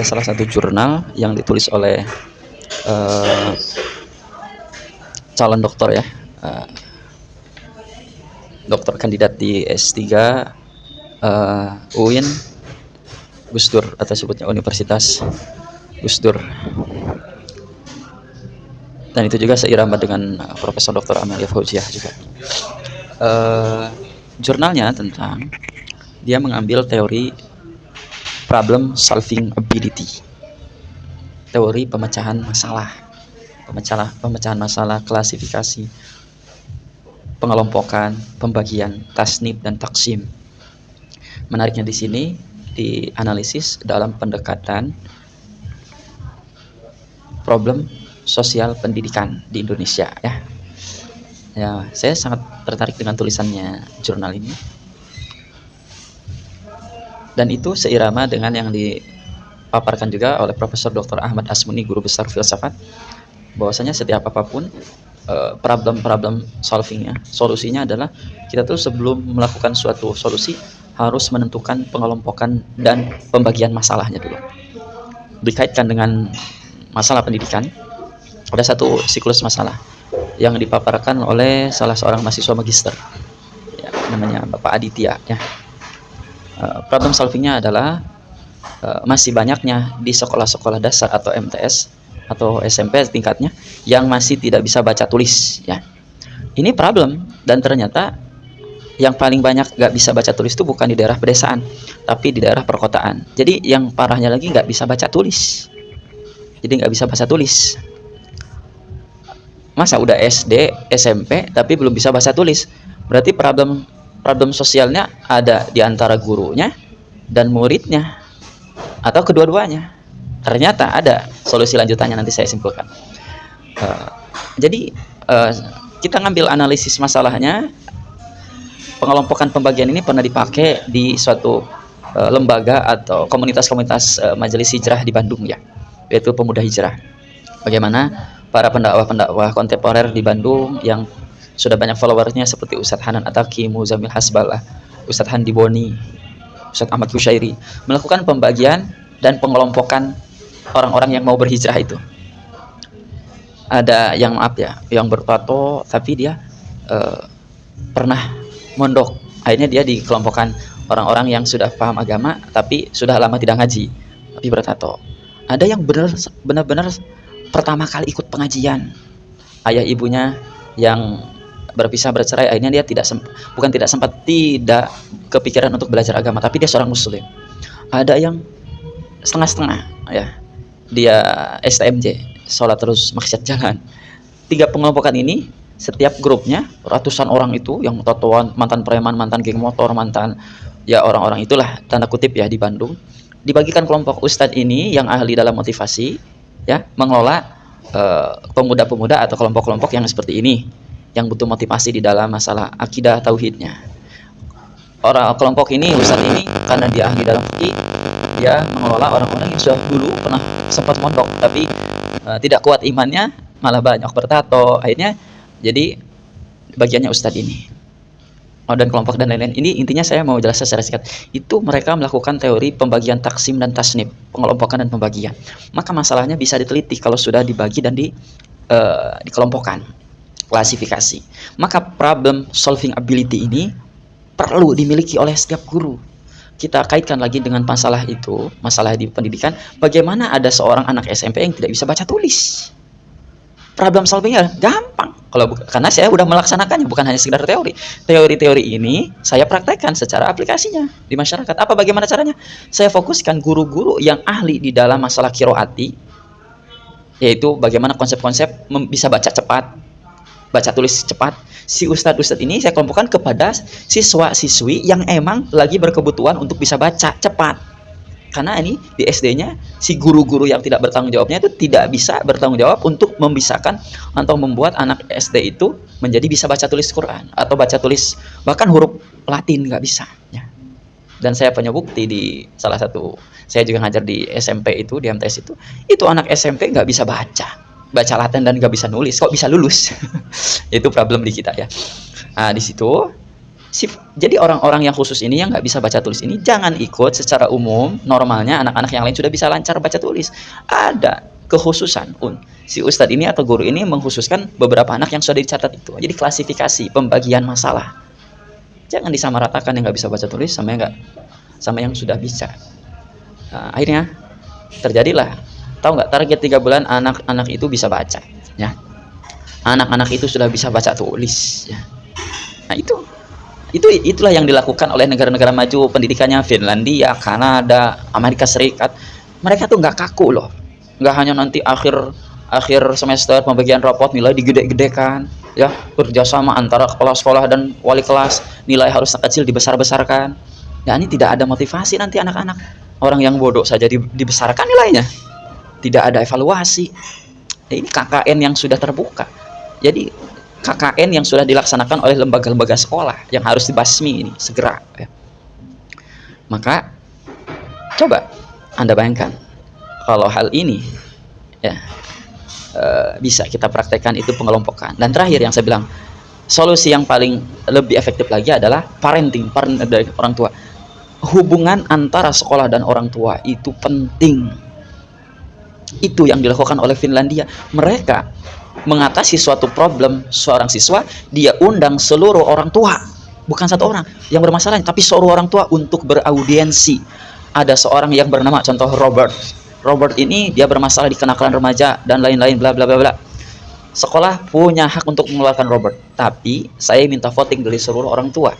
ada salah satu jurnal yang ditulis oleh eh, calon dokter ya, eh, dokter kandidat di S3 UIN Gus Dur, atau sebutnya Universitas Gus Dur, dan itu juga seirama dengan Profesor Dr. Amelia Fauziah juga. Eh, Jurnalnya tentang, dia mengambil teori problem solving ability, teori pemecahan masalah, pemecahan masalah, klasifikasi, pengelompokan, pembagian, tasnif dan taksim. Menariknya di sini dianalisis dalam pendekatan problem sosial pendidikan di Indonesia ya. Ya, saya sangat tertarik dengan tulisannya jurnal ini. Dan itu seirama dengan yang dipaparkan juga oleh Profesor Dr. Ahmad Asmuni, guru besar filsafat, bahwasanya setiap apapun problem solvingnya, solusinya adalah kita tuh sebelum melakukan suatu solusi harus menentukan pengelompokan dan pembagian masalahnya dulu. Dikaitkan dengan masalah pendidikan, ada satu siklus masalah yang dipaparkan oleh salah seorang mahasiswa magister ya, namanya Bapak Aditya ya. Problem solvingnya adalah masih banyaknya di sekolah-sekolah dasar atau MTS atau SMP tingkatnya yang masih tidak bisa baca tulis ya. Ini problem, dan ternyata yang paling banyak gak bisa baca tulis itu bukan di daerah pedesaan, tapi di daerah perkotaan. Jadi yang parahnya lagi gak bisa baca tulis. Jadi nggak bisa baca tulis. Masa udah SD, SMP, tapi belum bisa baca tulis? Berarti problem sosialnya ada di antara gurunya dan muridnya, atau kedua-duanya. Ternyata ada solusi lanjutannya, nanti saya simpulkan. Jadi kita ngambil analisis masalahnya. Pengelompokan pembagian ini pernah dipakai di suatu lembaga atau komunitas-komunitas majelis hijrah di Bandung ya, yaitu Pemuda Hijrah. Bagaimana para pendakwah kontemporer di Bandung yang sudah banyak followersnya seperti Ustadz Hanan Ataki, Muzamil Hasbalah, Ustadz Handi Boni, Ustadz Ahmad Kusyairi melakukan pembagian dan pengelompokan orang-orang yang mau berhijrah itu. Ada yang yang bertato tapi dia pernah mondok, akhirnya dia dikelompokkan orang-orang yang sudah paham agama tapi sudah lama tidak ngaji tapi bertato. Ada yang benar-benar pertama kali ikut pengajian, ayah ibunya yang berpisah bercerai, akhirnya dia tidak kepikiran untuk belajar agama, tapi dia seorang muslim. Ada yang setengah-setengah ya, dia STMJ, sholat terus maksiat jalan. 3 pengelompokan ini, setiap grupnya ratusan orang itu yang tatoan, mantan preman, mantan geng motor, mantan ya orang-orang itulah tanda kutip ya di Bandung, dibagikan kelompok. Ustadz ini yang ahli dalam motivasi ya, mengelola pemuda-pemuda atau kelompok-kelompok yang seperti ini, yang butuh motivasi di dalam masalah akidah tauhidnya. Kelompok ini, Ustadz ini, karena dia ahli dalam fikih, dia mengelola orang-orang yang sudah dulu pernah sempat mondok tapi tidak kuat imannya, malah banyak bertato. Akhirnya jadi bagiannya Ustadz ini. Dan kelompok dan lain-lain. Ini intinya saya mau jelaskan secara singkat. Itu mereka melakukan teori pembagian taksim dan tasnif, pengelompokan dan pembagian. Maka masalahnya bisa diteliti kalau sudah dibagi dan dikelompokkan, klasifikasi. Maka problem solving ability ini perlu dimiliki oleh setiap guru. Kita kaitkan lagi dengan masalah itu, masalah di pendidikan. Bagaimana ada seorang anak SMP yang tidak bisa baca tulis? Problem solvingnya gampang karena saya udah melaksanakannya, bukan hanya sekedar teori. Teori-teori ini saya praktekkan secara aplikasinya di masyarakat. Bagaimana caranya? Saya fokuskan guru-guru yang ahli di dalam masalah qiraati, yaitu bagaimana konsep-konsep bisa baca cepat, baca tulis cepat. Si ustadz ini saya kelompokkan kepada siswa-siswi yang emang lagi berkebutuhan untuk bisa baca cepat. Karena ini di SD-nya si guru-guru yang tidak bertanggung jawabnya itu tidak bisa bertanggung jawab untuk membisahkan atau membuat anak SD itu menjadi bisa baca tulis Quran atau baca tulis bahkan huruf Latin, nggak bisa ya. Dan saya punya bukti di salah satu, saya juga ngajar di SMP itu, di MTS itu anak SMP nggak bisa baca Latin dan nggak bisa nulis, kok bisa lulus? Itu problem di kita ya. Nah, di situ Jadi orang-orang yang khusus ini yang nggak bisa baca tulis ini jangan ikut secara umum. Normalnya anak-anak yang lain sudah bisa lancar baca tulis. Ada kekhususan si ustadz ini atau guru ini mengkhususkan beberapa anak yang sudah dicatat itu. Jadi klasifikasi pembagian masalah. Jangan disamaratakan yang nggak bisa baca tulis sama yang sudah bisa. Nah, akhirnya terjadilah, tahu nggak, target 3 bulan anak-anak itu bisa baca, ya. Anak-anak itu sudah bisa baca tulis, ya. Nah, itulah yang dilakukan oleh negara-negara maju pendidikannya, Finlandia, Kanada, Amerika Serikat. Mereka tuh nggak kaku loh, nggak hanya nanti akhir semester pembagian rapot nilai digede-gedekan, ya, kerjasama antara kepala sekolah dan wali kelas, nilai harus kecil dibesar-besarkan. Ya, ini tidak ada motivasi nanti anak-anak. Orang yang bodoh saja dibesarkan nilainya, tidak ada evaluasi. Ya, ini KKN yang sudah terbuka. Jadi KKN yang sudah dilaksanakan oleh lembaga-lembaga sekolah yang harus dibasmi ini segera, ya. Maka coba Anda bayangkan kalau hal ini, ya, bisa kita praktekkan, itu pengelompokan. Dan terakhir yang saya bilang, solusi yang paling lebih efektif lagi adalah parenting dari orang tua. Hubungan antara sekolah dan orang tua itu penting. Itu yang dilakukan oleh Finlandia. Mereka mengatasi suatu problem seorang siswa, dia undang seluruh orang tua, bukan satu orang yang bermasalah, tapi seluruh orang tua untuk beraudiensi. Ada seorang yang bernama contoh Robert ini, dia bermasalah di kenakalan remaja dan lain-lain, bla bla bla bla. Sekolah punya hak untuk mengeluarkan Robert, tapi saya minta voting dari seluruh orang tua.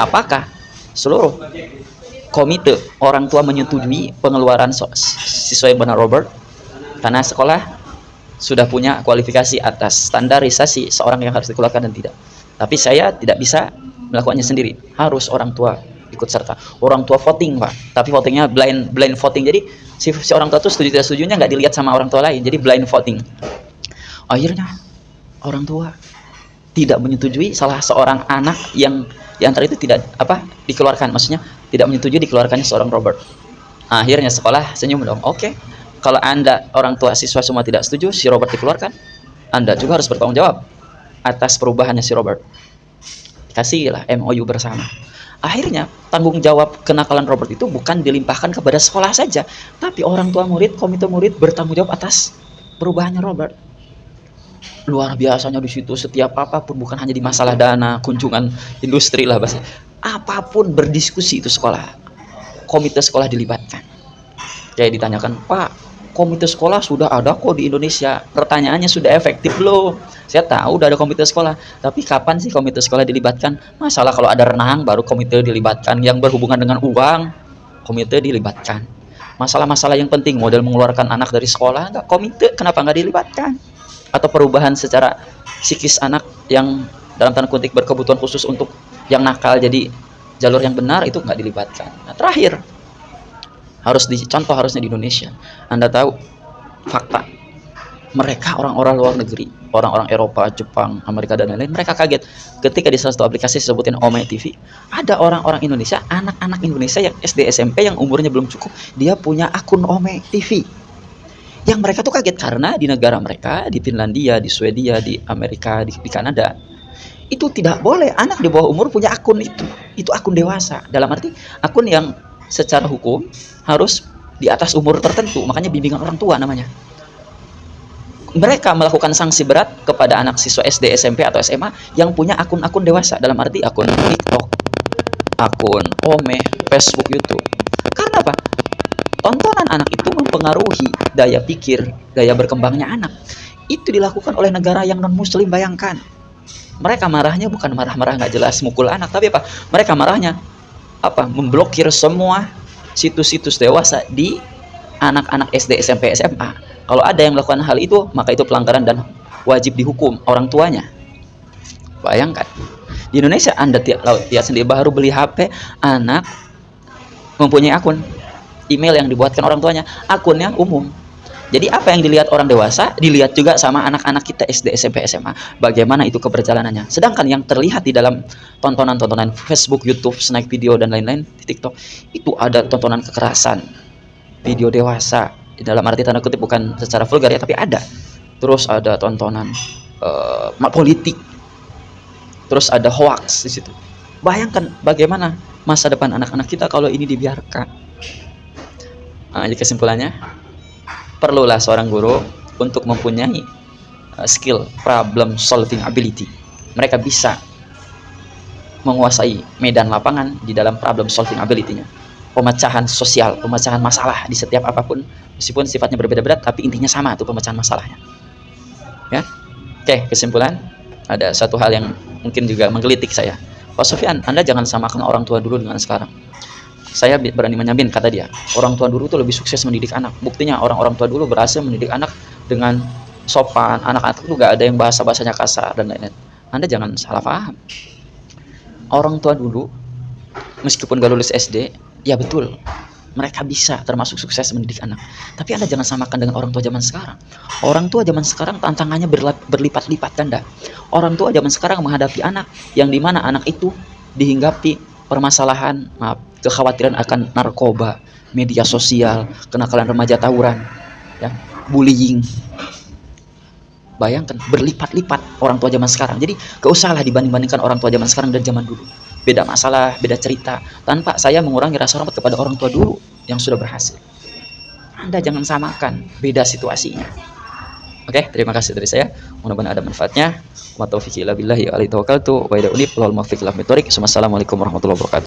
Apakah seluruh komite orang tua menyetujui pengeluaran siswa yang benar Robert? Karena sekolah sudah punya kualifikasi atas standarisasi seorang yang harus dikeluarkan dan tidak. Tapi saya tidak bisa melakukannya sendiri, harus orang tua ikut serta. Orang tua voting, Pak, tapi votingnya blind voting. Jadi si orang tua itu setuju tidak setujunya nggak dilihat sama orang tua lain, jadi blind voting. Akhirnya orang tua tidak menyetujui salah seorang anak yang di antara itu tidak dikeluarkan, maksudnya tidak menyetujui dikeluarkannya seorang Robert. Akhirnya sekolah senyum dong. Oke, kalau Anda orang tua siswa semua tidak setuju si Robert dikeluarkan, Anda juga harus bertanggung jawab atas perubahannya si Robert. Kasihlah MOU bersama. Akhirnya tanggung jawab kenakalan Robert itu bukan dilimpahkan kepada sekolah saja, tapi orang tua murid, komite murid bertanggung jawab atas perubahannya Robert. Luar biasanya di situ, setiap apapun, bukan hanya di masalah dana, kunjungan industri lah, bahasa apapun berdiskusi itu sekolah, komite sekolah dilibatkan. Kayak ditanyakan, Pak, komite sekolah sudah ada kok di Indonesia, pertanyaannya sudah efektif belum? Saya tahu udah ada komite sekolah, tapi kapan sih komite sekolah dilibatkan? Masalah kalau ada renang baru komite dilibatkan, yang berhubungan dengan uang komite dilibatkan. Masalah-masalah yang penting, model mengeluarkan anak dari sekolah, enggak, komite kenapa nggak dilibatkan? Atau perubahan secara psikis anak yang dalam tanda kutip berkebutuhan khusus untuk yang nakal jadi jalur yang benar, itu nggak dilibatkan. Nah, terakhir contoh harusnya di Indonesia. Anda tahu fakta, mereka orang-orang luar negeri, orang-orang Eropa, Jepang, Amerika dan lain-lain, mereka kaget ketika di salah satu aplikasi sebutin Ome TV, ada orang-orang Indonesia, anak-anak Indonesia yang SD SMP yang umurnya belum cukup, dia punya akun Ome TV. Yang mereka tuh kaget karena di negara mereka, di Finlandia, di Swedia, di Amerika, di Kanada, itu tidak boleh anak di bawah umur punya akun itu. Itu akun dewasa, dalam arti akun yang secara hukum harus di atas umur tertentu, makanya bimbingan orang tua namanya. Mereka melakukan sanksi berat kepada anak siswa SD, SMP atau SMA yang punya akun-akun dewasa, dalam arti akun TikTok, akun Ome, Facebook, YouTube. Karena apa? Tontonan anak itu mempengaruhi daya pikir, daya berkembangnya anak. Itu dilakukan oleh negara yang non-muslim, bayangkan. Mereka marahnya bukan marah-marah nggak jelas mukul anak, tapi apa? Mereka marahnya memblokir semua situs-situs dewasa di anak-anak SD, SMP, SMA. Kalau ada yang melakukan hal itu, maka itu pelanggaran dan wajib dihukum orang tuanya. Bayangkan, di Indonesia Anda lihat sendiri, baru beli HP, anak mempunyai akun email yang dibuatkan orang tuanya, akunnya umum. Jadi apa yang dilihat orang dewasa, dilihat juga sama anak-anak kita SD, SMP, SMA. Bagaimana itu keberjalanannya. Sedangkan yang terlihat di dalam tontonan-tontonan Facebook, YouTube, snack video, dan lain-lain di TikTok, itu ada tontonan kekerasan, video dewasa. Dalam arti tanda kutip bukan secara vulgar ya, tapi ada. Terus ada tontonan politik. Terus ada hoax di situ. Bayangkan bagaimana masa depan anak-anak kita kalau ini dibiarkan. Nah, jadi kesimpulannya, perlulah seorang guru untuk mempunyai skill problem solving ability. Mereka bisa menguasai medan lapangan di dalam problem solving ability-nya. Pemecahan sosial, pemecahan masalah di setiap apapun, meskipun sifatnya berbeda-beda, tapi intinya sama tuh pemecahan masalahnya. Ya, oke, kesimpulan, ada satu hal yang mungkin juga menggelitik saya. Pak Sofyan, Anda jangan samakan orang tua dulu dengan sekarang. Saya berani menyamin, kata dia, orang tua dulu tuh lebih sukses mendidik anak. Buktinya orang-orang tua dulu berhasil mendidik anak dengan sopan, anak-anak itu gak ada yang bahasa-bahasanya kasar dan lain-lain. Anda jangan salah paham. Orang tua dulu, meskipun gak lulus SD, ya betul, mereka bisa termasuk sukses mendidik anak. Tapi Anda jangan samakan dengan orang tua zaman sekarang. Orang tua zaman sekarang tantangannya berlipat-lipat ganda. Orang tua zaman sekarang menghadapi anak yang dimana anak itu dihinggapi permasalahan, kekhawatiran akan narkoba, media sosial, kenakalan remaja tawuran, ya, bullying. Bayangkan berlipat-lipat orang tua zaman sekarang. Jadi gak usahlah dibanding-bandingkan orang tua zaman sekarang dan zaman dulu. Beda masalah, beda cerita. Tanpa saya mengurangi rasa hormat kepada orang tua dulu yang sudah berhasil. Anda jangan samakan, beda situasinya. Oke, terima kasih dari saya. Mudah-mudahan ada manfaatnya. Wa taufiqi illa billahi alaihi tawakkaltu wa ila unib wal muwaffiq ila. Wassalamualaikum warahmatullahi wabarakatuh.